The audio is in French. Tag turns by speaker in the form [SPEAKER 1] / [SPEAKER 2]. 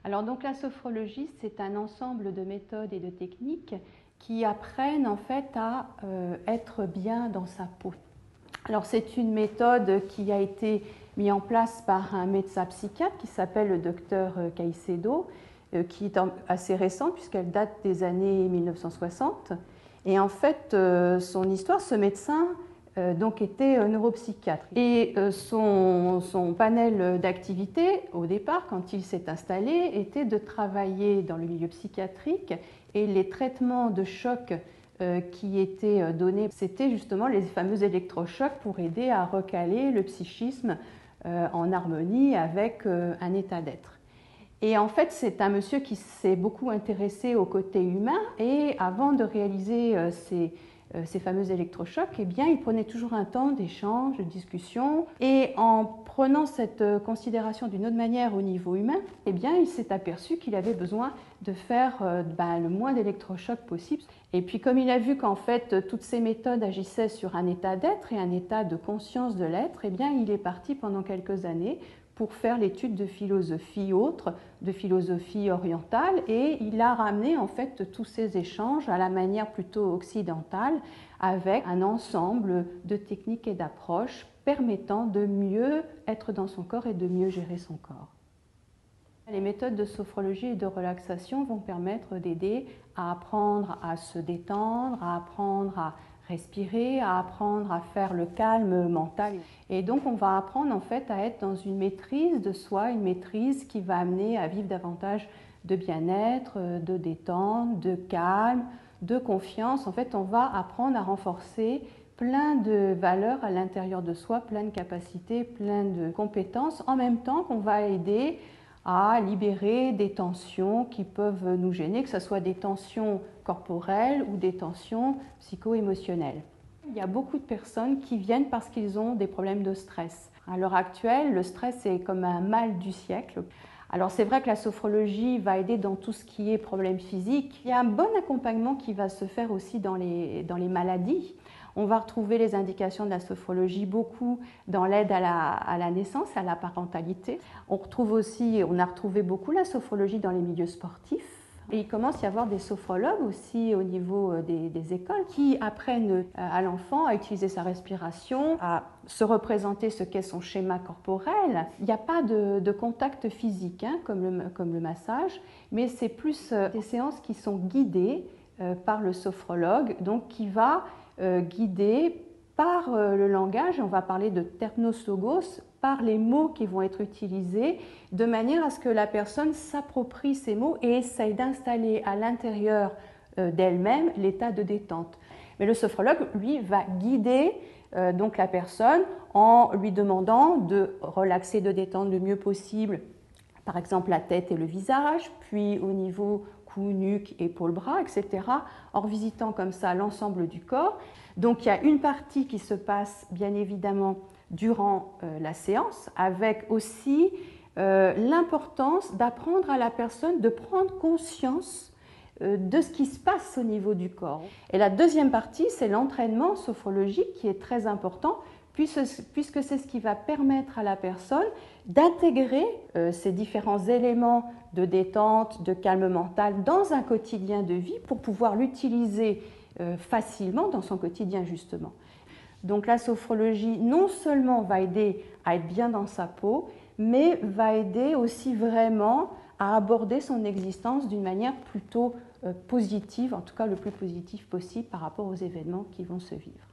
[SPEAKER 1] Alors donc la sophrologie, c'est un ensemble de méthodes et de techniques qui apprennent en fait à être bien dans sa peau. Alors c'est une méthode qui a été mise en place par un médecin psychiatre qui s'appelle le docteur Caicedo, qui est assez récente puisqu'elle date des années 1960. Et en fait, son histoire, ce médecin donc était neuropsychiatre. Et son panel d'activités, au départ, quand il s'est installé, était de travailler dans le milieu psychiatrique, et les traitements de choc qui étaient donnés, c'était justement les fameux électrochocs pour aider à recaler le psychisme en harmonie avec un état d'être. Et en fait, c'est un monsieur qui s'est beaucoup intéressé au côté humain, et avant de réaliser ces fameux électrochocs, eh bien, il prenait toujours un temps d'échange, de discussion, et en prenant cette considération d'une autre manière au niveau humain, eh bien, il s'est aperçu qu'il avait besoin de faire le moins d'électrochocs possible. Et puis comme il a vu qu'en fait toutes ces méthodes agissaient sur un état d'être et un état de conscience de l'être, eh bien, il est parti pendant quelques années pour faire l'étude de philosophie autre, de philosophie orientale, et il a ramené en fait tous ces échanges à la manière plutôt occidentale, avec un ensemble de techniques et d'approches permettant de mieux être dans son corps et de mieux gérer son corps. Les méthodes de sophrologie et de relaxation vont permettre d'aider à apprendre à se détendre, à apprendre à respirer, à apprendre à faire le calme mental. Et donc on va apprendre en fait à être dans une maîtrise de soi, une maîtrise qui va amener à vivre davantage de bien-être, de détente, de calme, de confiance. En fait, on va apprendre à renforcer plein de valeurs à l'intérieur de soi, plein de capacités, plein de compétences, en même temps qu'on va aider à libérer des tensions qui peuvent nous gêner, que ce soit des tensions corporelles ou des tensions psycho-émotionnelles. Il y a beaucoup de personnes qui viennent parce qu'ils ont des problèmes de stress. À l'heure actuelle, le stress est comme un mal du siècle. Alors c'est vrai que la sophrologie va aider dans tout ce qui est problème physique. Il y a un bon accompagnement qui va se faire aussi dans les maladies. On va retrouver les indications de la sophrologie beaucoup dans l'aide à la naissance, à la parentalité. On a retrouvé beaucoup la sophrologie dans les milieux sportifs. Et il commence à y avoir des sophrologues aussi au niveau des écoles qui apprennent à l'enfant à utiliser sa respiration, à se représenter ce qu'est son schéma corporel. Il n'y a pas de contact physique comme le massage, mais c'est plus des séances qui sont guidées par le sophrologue, donc qui va guider par le langage, on va parler de terpnoslogos, par les mots qui vont être utilisés, de manière à ce que la personne s'approprie ces mots et essaye d'installer à l'intérieur d'elle-même l'état de détente. Mais le sophrologue, lui, va guider donc la personne en lui demandant de relaxer, de détendre le mieux possible, par exemple la tête et le visage, puis au niveau cou, nuque, épaules, bras, etc., en revisitant comme ça l'ensemble du corps. Donc il y a une partie qui se passe bien évidemment durant la séance, avec aussi l'importance d'apprendre à la personne de prendre conscience de ce qui se passe au niveau du corps. Et la deuxième partie, c'est l'entraînement sophrologique qui est très important, puisque c'est ce qui va permettre à la personne d'intégrer ces différents éléments de détente, de calme mental dans un quotidien de vie pour pouvoir l'utiliser facilement dans son quotidien justement. Donc la sophrologie non seulement va aider à être bien dans sa peau, mais va aider aussi vraiment à aborder son existence d'une manière plutôt positive, en tout cas le plus positive possible par rapport aux événements qui vont se vivre.